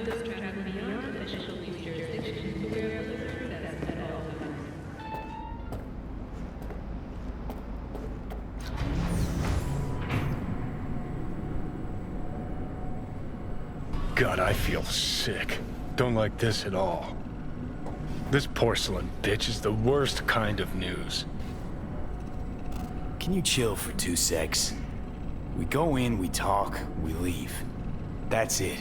God, I feel sick. Don't like this at all. This porcelain bitch is the worst kind of news. Can you chill for 2 secs? We go in, we talk, we leave. That's it.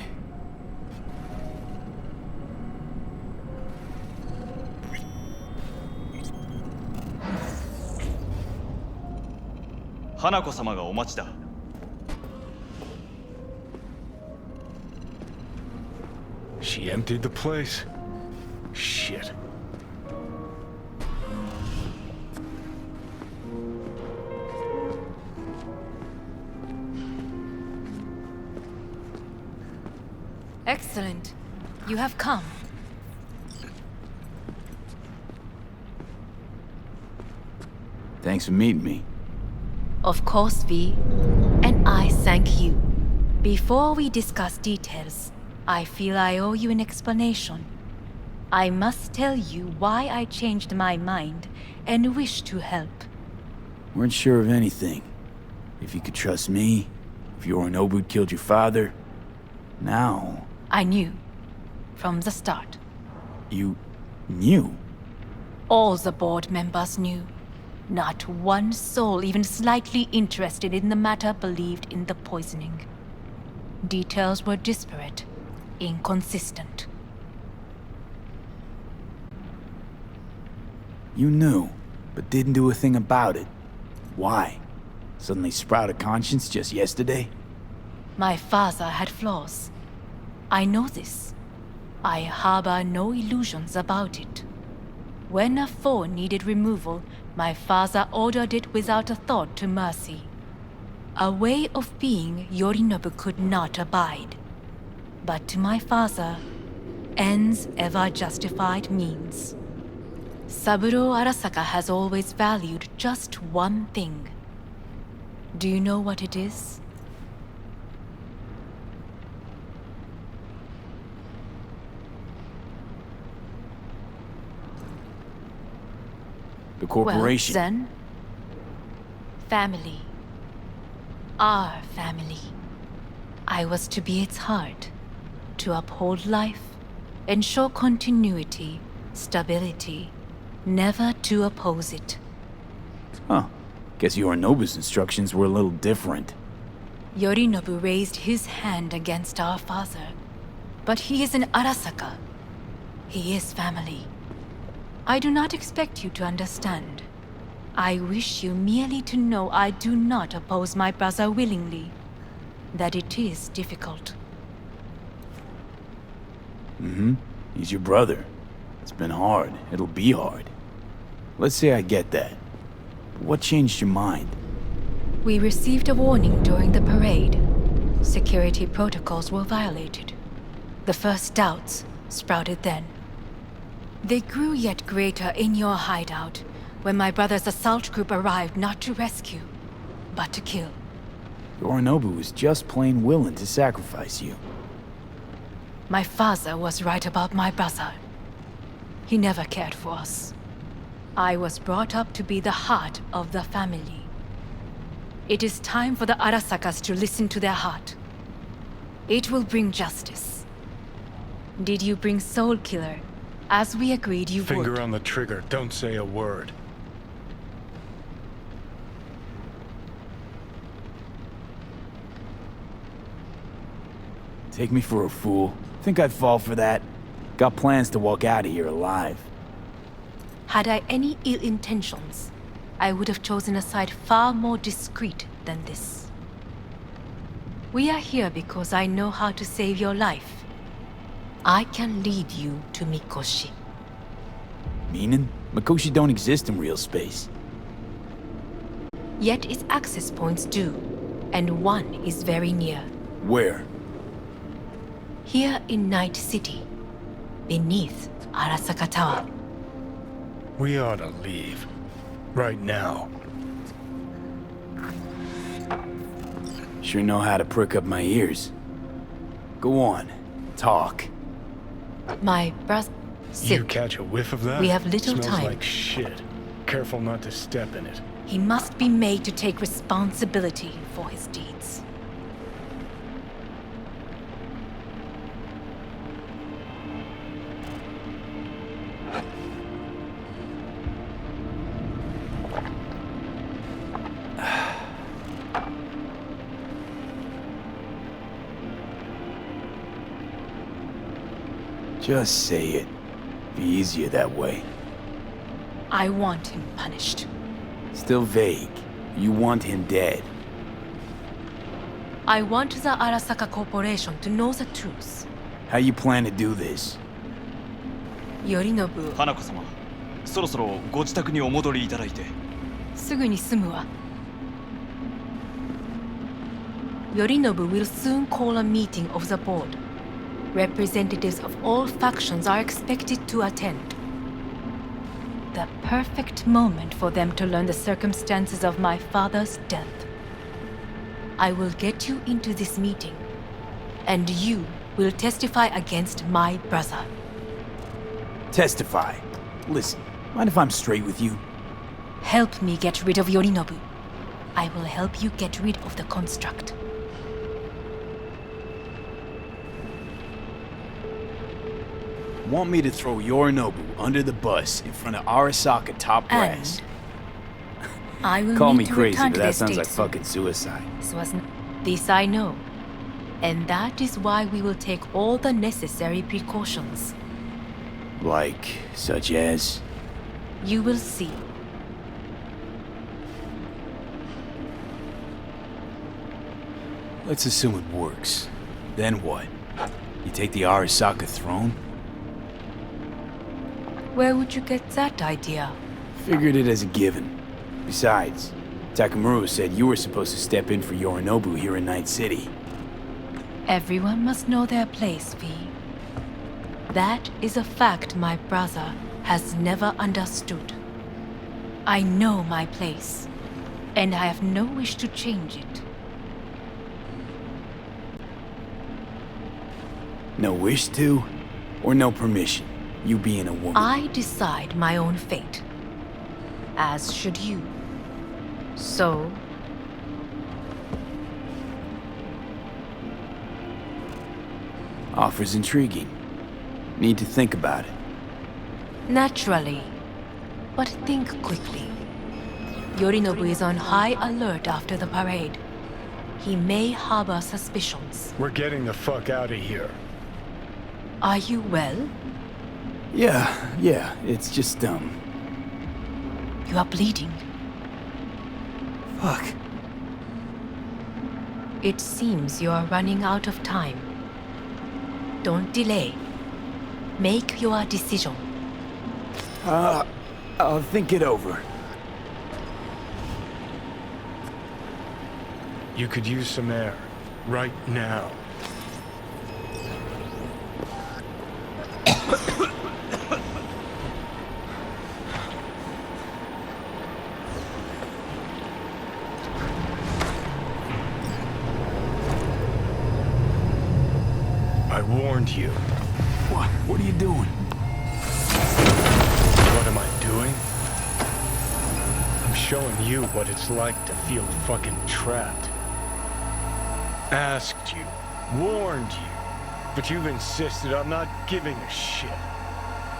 Hanako-samaがお待ちだ。She emptied the place? Shit. Excellent. You have come. Thanks for meeting me. Of course, V. And I thank you. Before we discuss details, I feel I owe you an explanation. I must tell you why I changed my mind and wish to help. Weren't sure of anything. If you could trust me, if Yorinobu killed your father. Now... I knew. From the start. You... knew? All the board members knew. Not one soul even slightly interested in the matter believed in the poisoning. Details were disparate. Inconsistent. You knew, but didn't do a thing about it. Why? Suddenly sprout a conscience just yesterday? My father had flaws. I know this. I harbor no illusions about it. When a foe needed removal, my father ordered it without a thought to mercy. A way of being Yorinobu could not abide. But to my father, ends ever justified means. Saburo Arasaka has always valued just one thing. Do you know what it is? The corporation. Well, then, family. Our family. I was to be its heart, to uphold life, ensure continuity, stability, never to oppose it. Huh. Guess Yorinobu's instructions were a little different. Yorinobu raised his hand against our father, but he is an Arasaka. He is family. I do not expect you to understand. I wish you merely to know I do not oppose my brother willingly. That it is difficult. He's your brother. It's been hard. It'll be hard. Let's say I get that. But what changed your mind? We received a warning during the parade. Security protocols were violated. The first doubts sprouted then. They grew yet greater in your hideout when my brother's assault group arrived not to rescue, but to kill. Yorinobu was just plain willing to sacrifice you. My father was right about my brother. He never cared for us. I was brought up to be the heart of the family. It is time for the Arasakas to listen to their heart. It will bring justice. Did you bring Soul Killer, as we agreed you would? Finger on the trigger, don't say a word. Take me for a fool. Think I'd fall for that? Got plans to walk out of here alive. Had I any ill intentions, I would have chosen a side far more discreet than this. We are here because I know how to save your life. I can lead you to Mikoshi. Meaning? Mikoshi don't exist in real space. Yet its access points do, and one is very near. Where? Here in Night City, beneath Arasaka Tower. We ought to leave. Right now. Sure know how to prick up my ears. Go on, talk. My brother... You Sit. catch a whiff of that? We have little Smells time. like shit. Careful not to step in it. He must be made to take responsibility for his deeds. Just say it. Be easier that way. I want him punished. Still vague. You want him dead. I want the Arasaka Corporation to know the truth. How you plan to do this? Yorinobu, 花子様、そろそろご自宅にお戻りいただいて。すぐに済むわ。Yorinobu will soon call a meeting of the board. Representatives of all factions are expected to attend. The perfect moment for them to learn the circumstances of my father's death. I will get you into this meeting, and you will testify against my brother. Testify. Listen, mind if I'm straight with you? Help me get rid of Yorinobu. I will help you get rid of the construct. Want me to throw Yorinobu under the bus in front of Arasaka top brass? And I will Call need me to crazy, return but to that the sounds like States. fucking suicide. This I know. And that is why we will take all the necessary precautions. Like, such as? You will see. Let's assume it works. Then what? You take the Arasaka throne? Where would you get that idea? Figured it as a given. Besides, Takamura said you were supposed to step in for Yorinobu here in Night City. Everyone must know their place, V. That is a fact my brother has never understood. I know my place, and I have no wish to change it. No wish to? Or no permission? You being a woman? I decide my own fate. As should you. So, Offer's intriguing. Need to think about it. naturally. But think quickly. Yorinobu is on high alert after the parade. He may harbor suspicions. We're getting the fuck out of here. Are you well? Yeah, it's just, You are bleeding. Fuck. It seems you are running out of time. Don't delay. Make your decision. I'll think it over. You could use some air. Right now. I warned you. What are you doing? What am I doing? I'm showing you what it's like to feel fucking trapped. Asked you, warned you, but you've insisted on not giving a shit.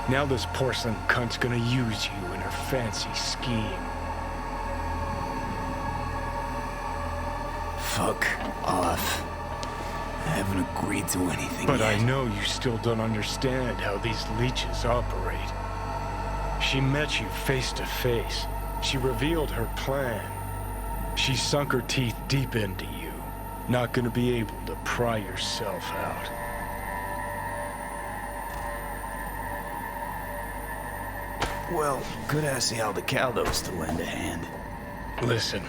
Now this porcelain cunt's gonna use you in her fancy scheme. Fuck off. I haven't agreed to anything But yet. I know you still don't understand how these leeches operate. She met you face to face. She revealed her plan. She sunk her teeth deep into you. Not gonna be able to pry yourself out. Well, could ask the Aldecaldos to lend a hand. Listen,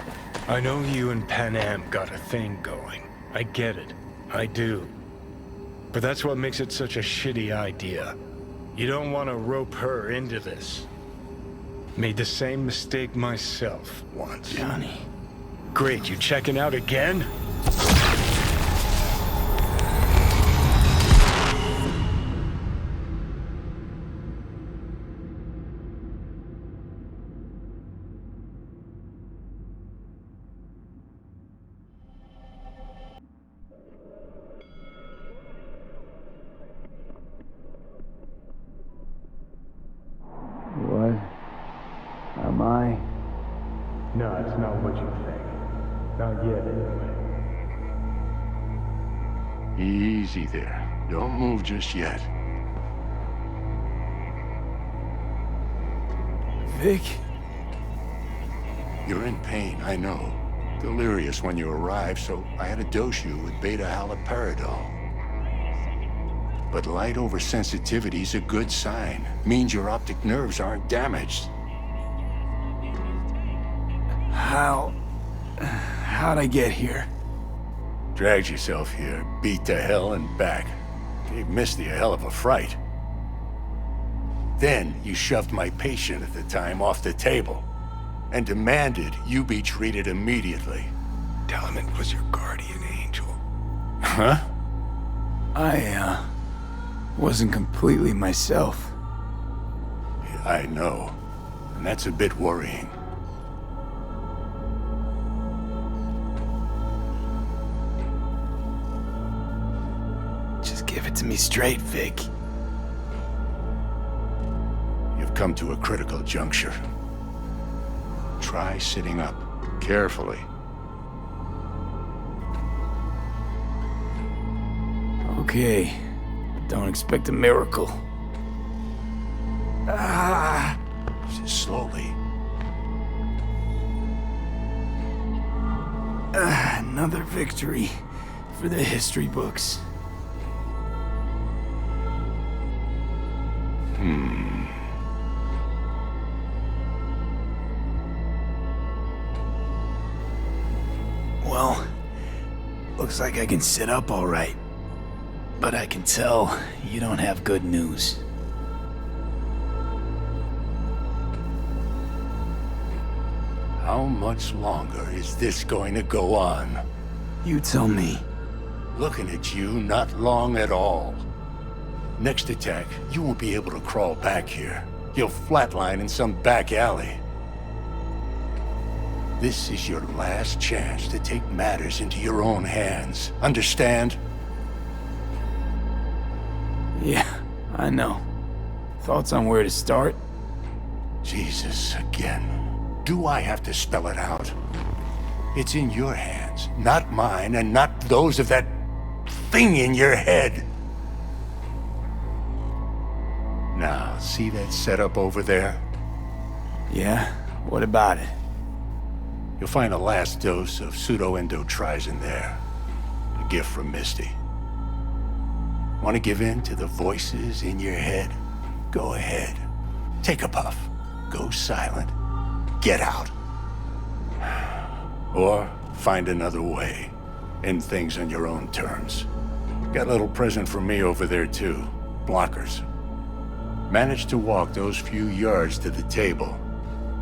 I know you and Pan Am got a thing going. I get it. I do. But that's what makes it such a shitty idea. You don't want to rope her into this. Made the same mistake myself once. Johnny. Great, you checking out again? yet, anyway. Easy there. Don't move just yet. Vic? You're in pain, I know. Delirious when you arrived, so I had to dose you with beta-haloperidol. But light oversensitivity's a good sign. Means your optic nerves aren't damaged. How'd I get here? Dragged yourself here, beat to hell and back. Gave Misty a hell of a fright. Then you shoved my patient at the time off the table and demanded you be treated immediately. Tell him it was your guardian angel. Huh? I wasn't completely myself. Yeah, I know. And that's a bit worrying. Just give it to me straight, Vic. You've come to a critical juncture. Try sitting up, carefully. Okay. Don't expect a miracle. Slowly. Another victory for the history books. Well, looks like I can sit up all right. But I can tell you don't have good news. How much longer is this going to go on? You tell me. Looking at you, not long at all. Next attack, you won't be able to crawl back here. You'll flatline in some back alley. This is your last chance to take matters into your own hands. Understand? Yeah, I know. Thoughts on where to start? Jesus, again. Do I have to spell it out? It's in your hands, not mine, and not those of that thing in your head. Now, see that setup over there? Yeah? What about it? You'll find a last dose of pseudo-endotrizin there. A gift from Misty. Want to give in to the voices in your head? Go ahead. Take a puff. Go silent. Get out. Or find another way. End things on your own terms. Got a little present for me over there too. Blockers. Manage to walk those few yards to the table.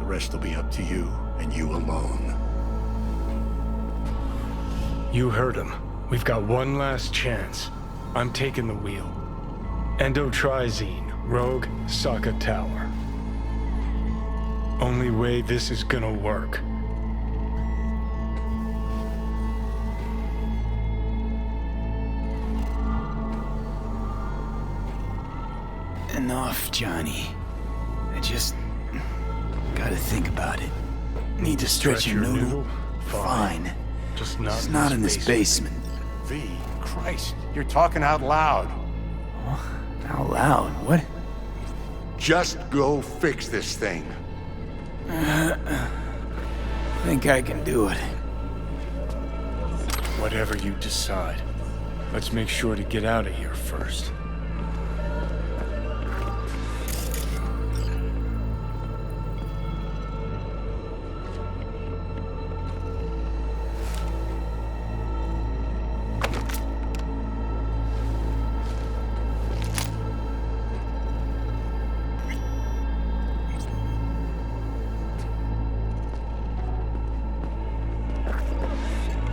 The rest will be up to you, and you alone. You heard him. We've got one last chance. I'm taking the wheel. Endotrizine, Rogue, Saka Tower. Only way this is gonna work. Enough, Johnny. I just gotta think about it. Need to stretch your noodle? Fine. Just It's not in this basement. V, Christ, you're talking out loud. Out loud? What? Just go fix this thing. Think I can do it. Whatever you decide. Let's make sure to get out of here first.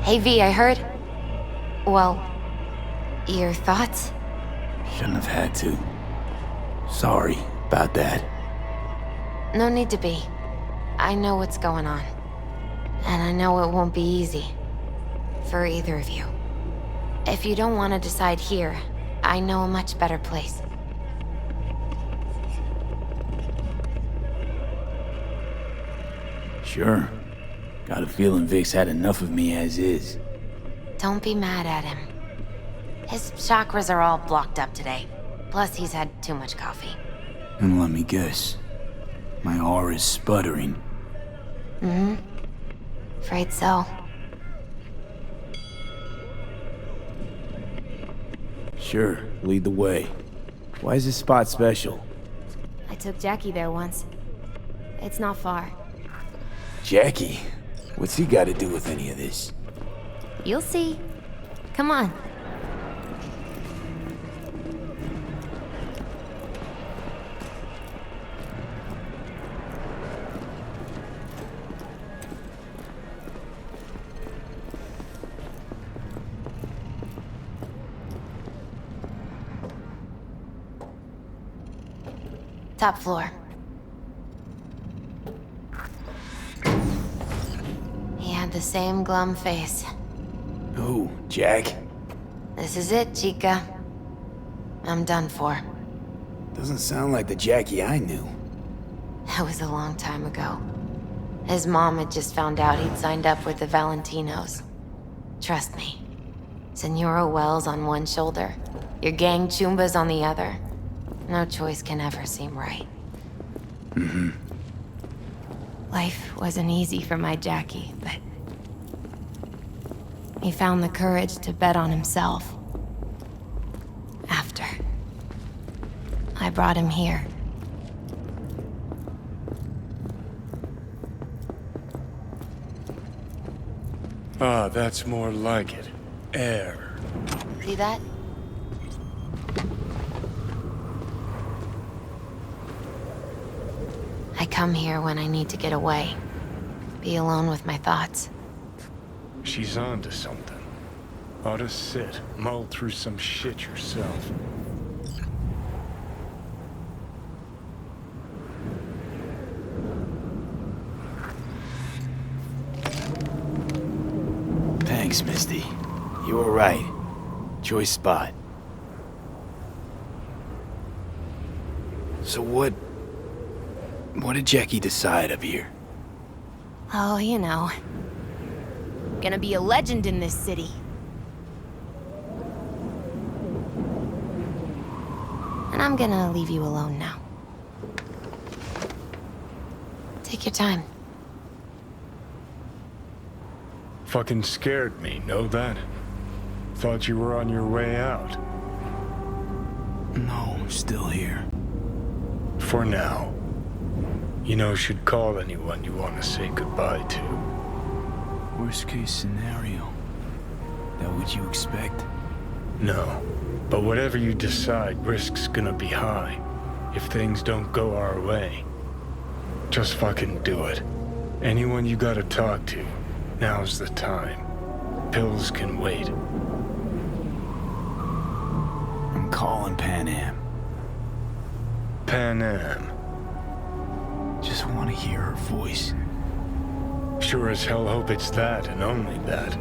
Hey V, I heard. Well, your thoughts? Shouldn't have had to. Sorry about that. No need to be. I know what's going on. And I know it won't be easy. For either of you. If you don't want to decide here, I know a much better place. Sure. Got a feeling Vic's had enough of me as is. Don't be mad at him. His chakras are all blocked up today. Plus, he's had too much coffee. And let me guess. My aura's sputtering. Mm-hmm. Afraid so. Sure, lead the way. Why is this spot special? I took Jackie there once. It's not far. Jackie? What's he got to do with any of this? You'll see. Come on. Top floor. He had the same glum face. Who, Jack? This is it, Chica. I'm done for. Doesn't sound like the Jackie I knew. That was a long time ago. His mom had just found out he'd signed up with the Valentinos. Trust me. Senora Wells on one shoulder, your gang Chumbas on the other. No choice can ever seem right. Mm-hmm. Life wasn't easy for my Jackie, but he found the courage to bet on himself. After I brought him here. Ah, that's more like it. Air. See that? I come here when I need to get away. Be alone with my thoughts. She's on to something. Ought to sit, mull through some shit yourself. Thanks, Misty. You were right. Choice spot. So what did Jackie decide up here? Oh, you know. Gonna be a legend in this city. And I'm gonna leave you alone now. Take your time. Fucking scared me, know that? Thought you were on your way out. No, still here. For now. You know, should call anyone you want to say goodbye to. Worst case scenario. That what you expect? No. But whatever you decide, risk's gonna be high. If things don't go our way. Just fucking do it. Anyone you gotta talk to, now's the time. Pills can wait. I'm calling Pan Am. Pan Am. Just want to hear her voice. Sure as hell hope it's that and only that.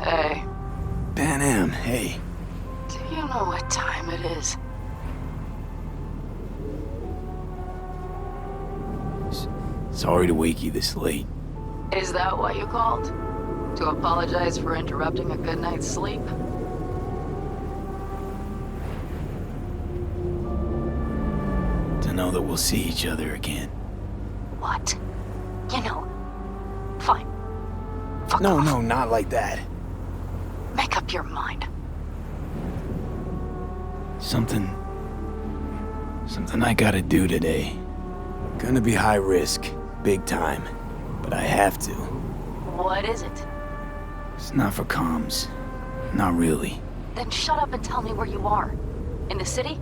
Hey, Pan Am, hey. do you know what time it is? Sorry to wake you this late. Is that why you called? To apologize for interrupting a good night's sleep? To know that we'll see each other again. What? You know, fine. Fuck No, off. no, not like that. Make up your mind. Something I gotta do today. Gonna be high risk, big time, but I have to. What is it? It's not for comms. Not really. Then shut up and tell me where you are. In the city?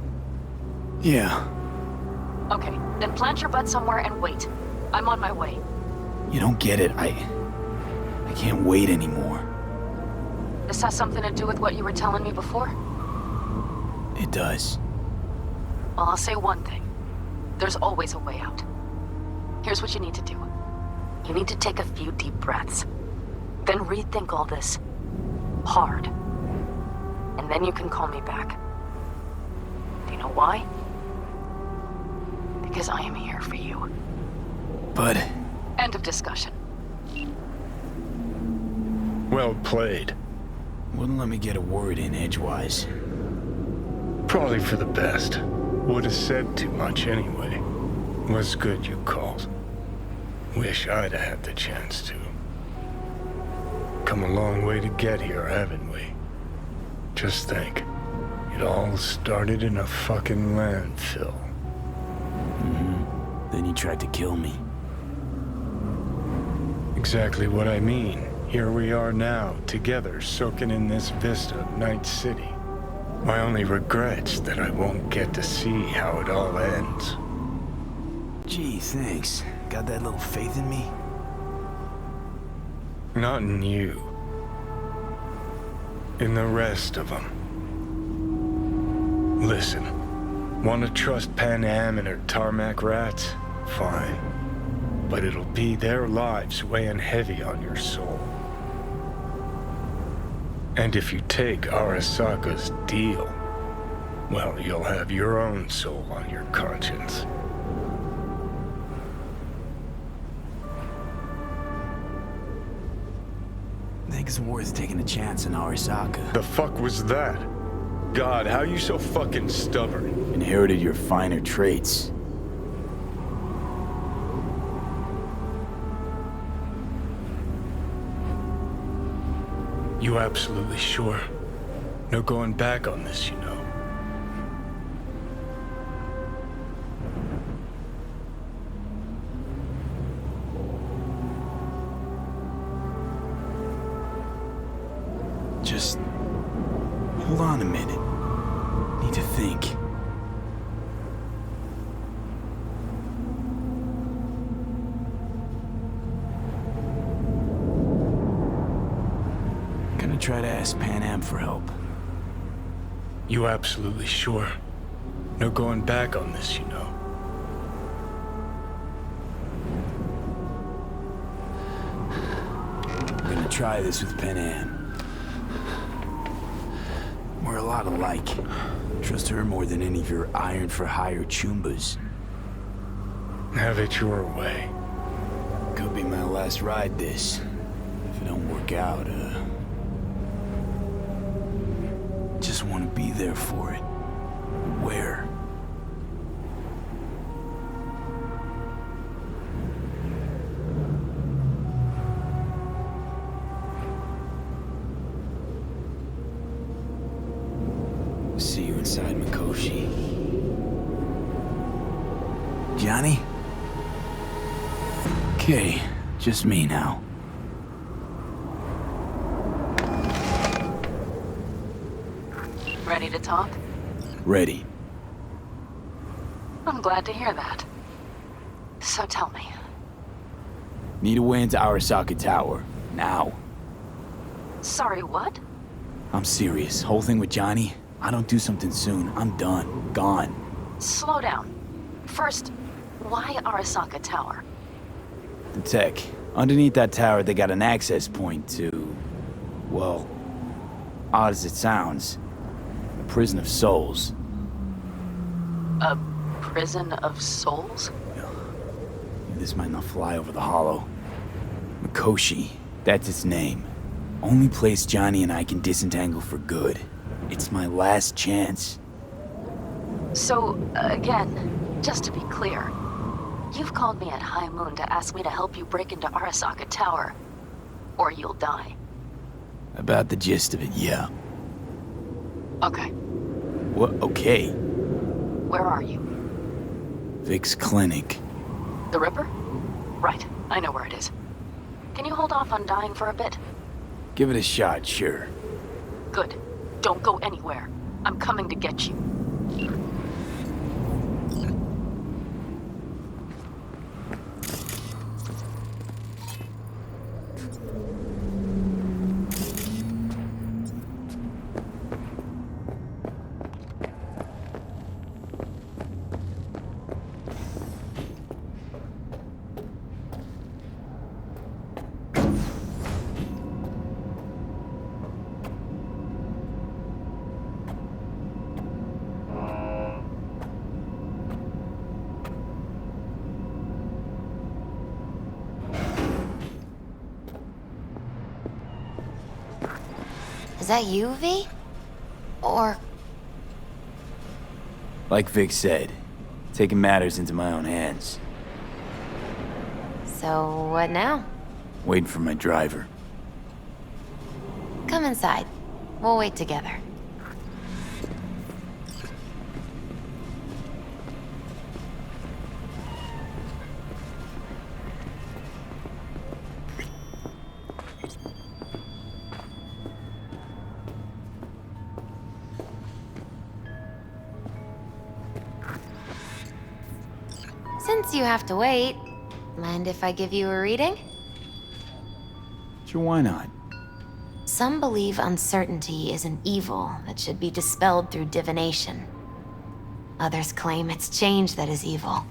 Yeah, Okay, then plant your butt somewhere and wait. I'm on my way. you don't get it. I can't wait anymore. This has something to do with what you were telling me before? It does. Well, I'll say one thing. There's always a way out. Here's what you need to do. You need to take a few deep breaths. Then rethink all this. Hard. And then you can call me back. Do you know why? Because I am here for you. bud. End of discussion. Well played. Wouldn't let me get a word in edgewise. Probably for the best. Would have said too much anyway. Was good you called. Wish I'd have had the chance to. Come a long way to get here, haven't we? Just think. It all started in a fucking landfill. Then he tried to kill me. Exactly what I mean. Here we are now, together, soaking in this vista of Night City. My only regret's that I won't get to see how it all ends. Gee, thanks. Got that little faith in me? Not in you. In the rest of them. Listen, want to trust Pan Am and her tarmac rats? Fine. But it'll be their lives weighing heavy on your soul. And if you take Arasaka's deal, well, you'll have your own soul on your conscience. Think it's worth taking a chance on Arasaka. The fuck was that? God, how you so fucking stubborn? Inherited your finer traits. You absolutely sure? No going back on this, you know. Just hold on a minute. Need to think. Gonna try to ask Pan Am for help. You absolutely sure? No going back on this, you know. Gonna try this with Pan Am. We're a lot alike. Trust her more than any of your iron-for-hire chumbas. Have it your way. Could be my last ride, this. If it don't work out, just want to be there for it. Where? See you inside Mikoshi. Johnny? Okay, just me now. Ready to talk? Ready. I'm glad to hear that. So tell me. Need a way into Arasaka Tower. Now. Sorry, what? I'm serious. Whole thing with Johnny, I don't do something soon, I'm done. Gone. Slow down. First, why Arasaka Tower? The tech. Underneath that tower, they got an access point to... well, odd as it sounds, a prison of souls. A prison of souls? This might not fly over the hollow. Mikoshi, that's its name. Only place Johnny and I can disentangle for good. It's my last chance. So, again, just to be clear, you've called me at High Moon to ask me to help you break into Arasaka Tower, or you'll die. About the gist of it, yeah. Okay, What? Okay. where are you? Vic's clinic. The Ripper? Right, I know where it is. Can you hold off on dying for a bit? Give it a shot, sure. Good. Don't go anywhere. I'm coming to get you. Is that you, V? Or... Like Vic said, taking matters into my own hands. So, what now? Waiting for my driver. Come inside. We'll wait together. Since you have to wait, mind if I give you a reading? Sure, why not? Some believe uncertainty is an evil that should be dispelled through divination. Others claim it's change that is evil.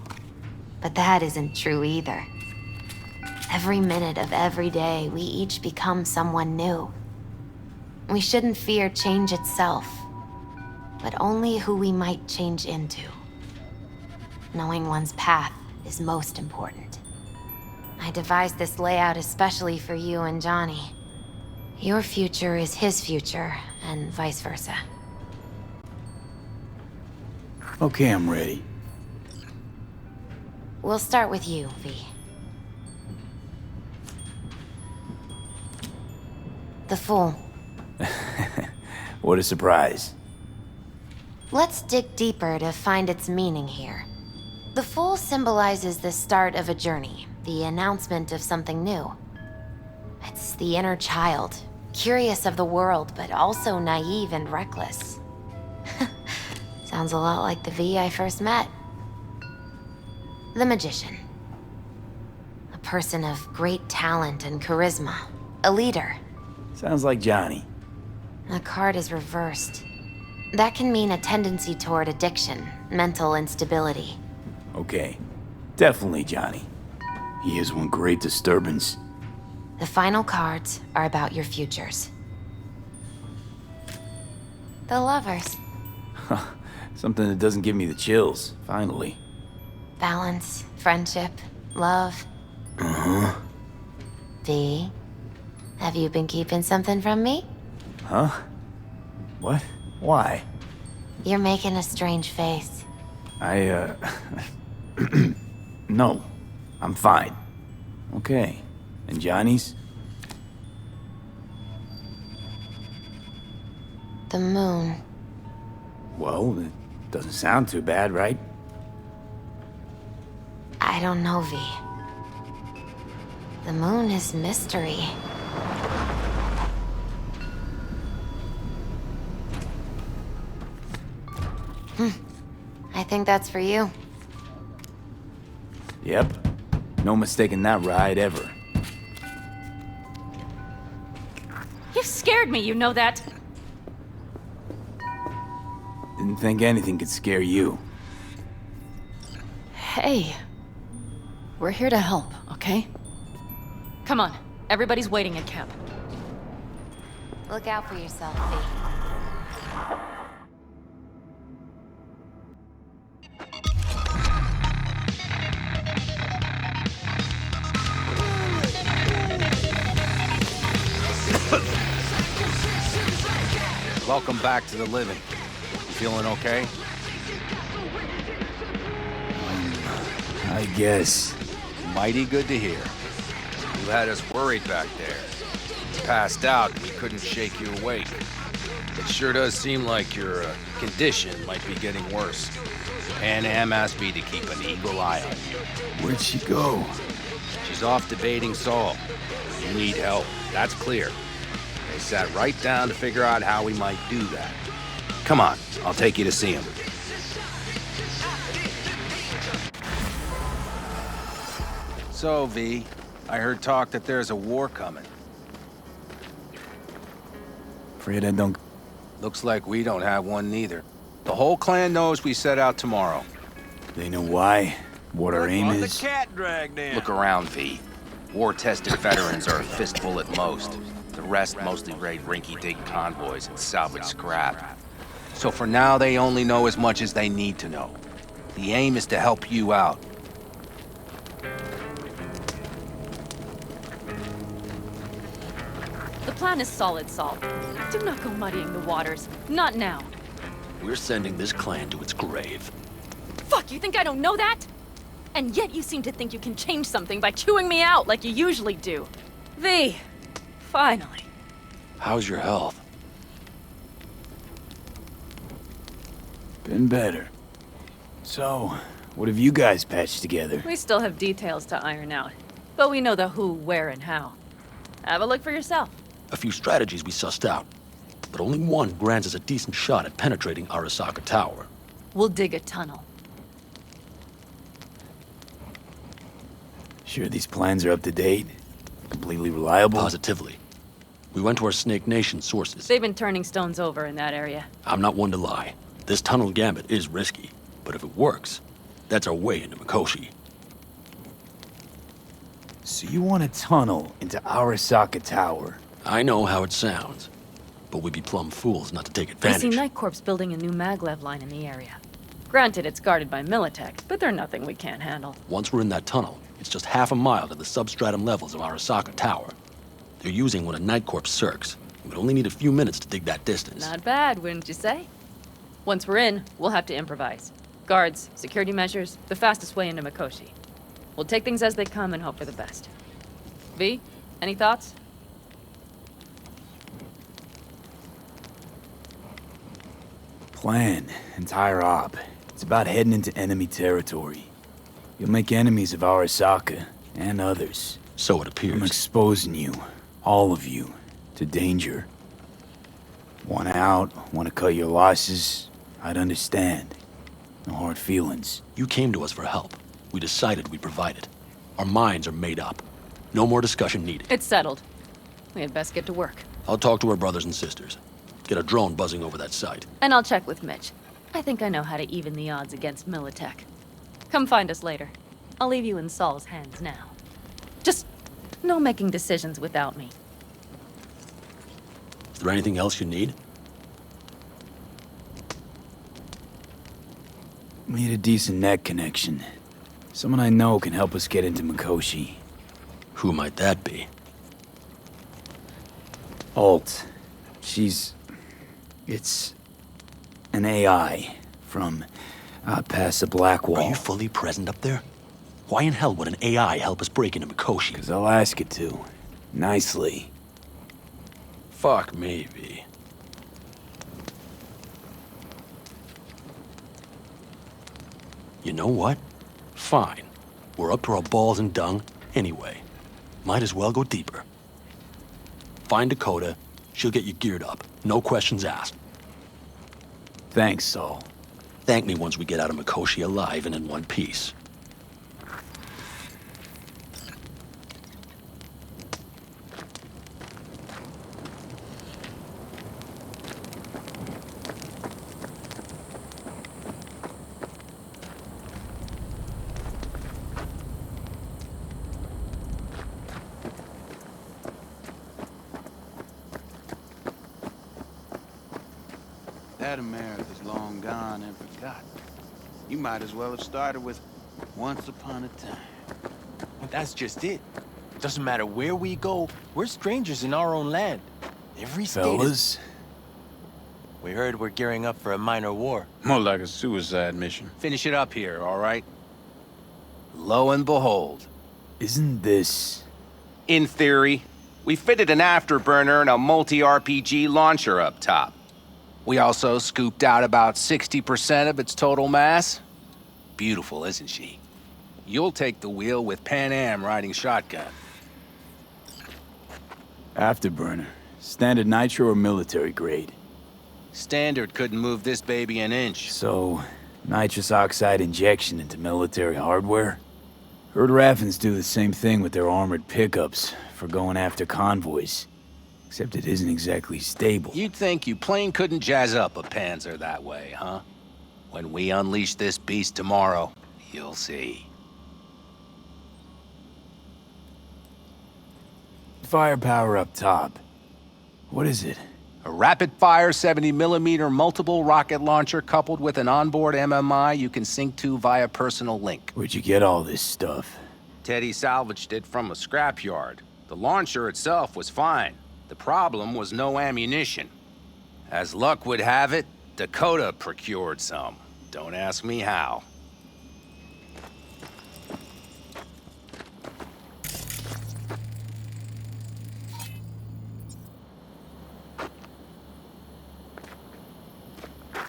But that isn't true either. Every minute of every day, we each become someone new. We shouldn't fear change itself, but only who we might change into. Knowing one's path is most important. I devised this layout especially for you and Johnny. Your future is his future, and vice versa. Okay, I'm ready. We'll start with you, V. The Fool. What a surprise. Let's dig deeper to find its meaning here. The Fool symbolizes the start of a journey, the announcement of something new. It's the inner child, curious of the world, but also naive and reckless. Sounds a lot like the V I first met. The Magician. A person of great talent and charisma. A leader. Sounds like Johnny. The card is reversed. That can mean a tendency toward addiction, mental instability. Okay, definitely Johnny. He is one great disturbance. The final cards are about your futures. The Lovers. Something that doesn't give me the chills, finally. Balance, friendship, love. Uh-huh. V, have you been keeping something from me? Huh? What? Why? You're making a strange face. No. I'm fine. Okay. And Johnny's? The moon. Well, it doesn't sound too bad, right? I don't know, V. The moon is mystery. I think that's for you. Yep. No mistaking that ride ever. You scared me, you know that? Didn't think anything could scare you. Hey. We're here to help, okay? Come on. Everybody's waiting at camp. Look out for yourself, V. Welcome back to the living. You feeling okay? I guess. Mighty good to hear. You had us worried back there. You passed out and we couldn't shake you awake. It sure does seem like your condition might be getting worse. Pan Am asked me to keep an eagle eye on you. Where'd she go? She's off debating Saul. You need help, that's clear. They sat right down to figure out how we might do that. Come on, I'll take you to see him. So, V, I heard talk that there's a war coming. Afraid I don't... Looks like we don't have one neither. The whole clan knows we set out tomorrow. They know why? What our aim is? Look around, V. War-tested veterans are a fistful at most. The rest mostly raid rinky-dink convoys and salvage scrap. So for now, they only know as much as they need to know. The aim is to help you out. The plan is solid, Saul. Do not go muddying the waters. Not now. We're sending this clan to its grave. Fuck, you think I don't know that? And yet you seem to think you can change something by chewing me out like you usually do. V, finally. How's your health? Been better. So, what have you guys patched together? We still have details to iron out, but we know the who, where, and how. Have a look for yourself. A few strategies we sussed out, but only one grants us a decent shot at penetrating Arasaka Tower. We'll dig a tunnel. Sure these plans are up to date? Completely reliable? Positively. We went to our Snake Nation sources. They've been turning stones over in that area. I'm not one to lie. This tunnel gambit is risky, but if it works, that's our way into Mikoshi. So you want a tunnel into Arasaka Tower? I know how it sounds, but we'd be plumb fools not to take We advantage. see Night Corps building a new maglev line in the area. Granted, it's guarded by Militech, but they're nothing we can't handle. Once we're in that tunnel, it's just half a mile to the substratum levels of Arasaka Tower. They're using one of Night Corps' circs. We'd only need a few minutes to dig that distance. Not bad, wouldn't you say? Once we're in, we'll have to improvise. Guards, security measures, the fastest way into Mikoshi. We'll take things as they come and hope for the best. V, any thoughts? Plan, entire op. It's about heading into enemy territory. You'll make enemies of Arasaka, and others. So it appears. I'm exposing you, all of you, to danger. Want out, want to cut your losses, I'd understand. No hard feelings. You came to us for help. We decided we'd provide it. Our minds are made up. No more discussion needed. It's settled. We had best get to work. I'll talk to our brothers and sisters. Get a drone buzzing over that site. And I'll check with Mitch. I think I know how to even the odds against Militech. Come find us later. I'll leave you in Saul's hands now. Just no making decisions without me. Is there anything else you need? Need a decent net connection. Someone I know can help us get into Mikoshi. Who might that be? Alt. It's an AI from past the Black Wall. Are you fully present up there? Why in hell would an AI help us break into Mikoshi? 'Cause I'll ask it to. Nicely. Fuck me, V. You know what? Fine. We're up to our balls in dung anyway. Might as well go deeper. Find Dakota. She'll get you geared up. No questions asked. Thanks, Saul. Thank me once we get out of Mikoshi alive and in one piece. That America's long gone and forgotten. You might as well have started with Once Upon a Time. But that's just it. Doesn't matter where we go, we're strangers in our own land. Every state Fellas? We heard we're gearing up for a minor war. More like a suicide mission. Finish it up here, all right? Lo and behold. Isn't this... In theory, we fitted an afterburner and a multi-RPG launcher up top. We also scooped out about 60% of its total mass. Beautiful, isn't she? You'll take the wheel with Pan Am riding shotgun. Afterburner. Standard nitro or military grade? Standard couldn't move this baby an inch. So, nitrous oxide injection into military hardware? Heard Raffens do the same thing with their armored pickups for going after convoys. Except it isn't exactly stable. You'd think you plain couldn't jazz up a Panzer that way, huh? When we unleash this beast tomorrow, you'll see. Firepower up top. What is it? A rapid-fire 70mm multiple rocket launcher coupled with an onboard MMI you can sync to via personal link. Where'd you get all this stuff? Teddy salvaged it from a scrapyard. The launcher itself was fine. The problem was no ammunition. As luck would have it, Dakota procured some. Don't ask me how.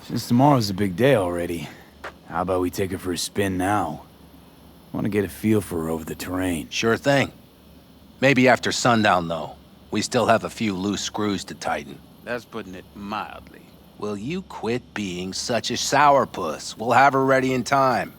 Since tomorrow's a big day already, how about we take her for a spin now? I want to get a feel for her over the terrain. Sure thing. Maybe after sundown, though. We still have a few loose screws to tighten. That's putting it mildly. Will you quit being such a sourpuss? We'll have her ready in time.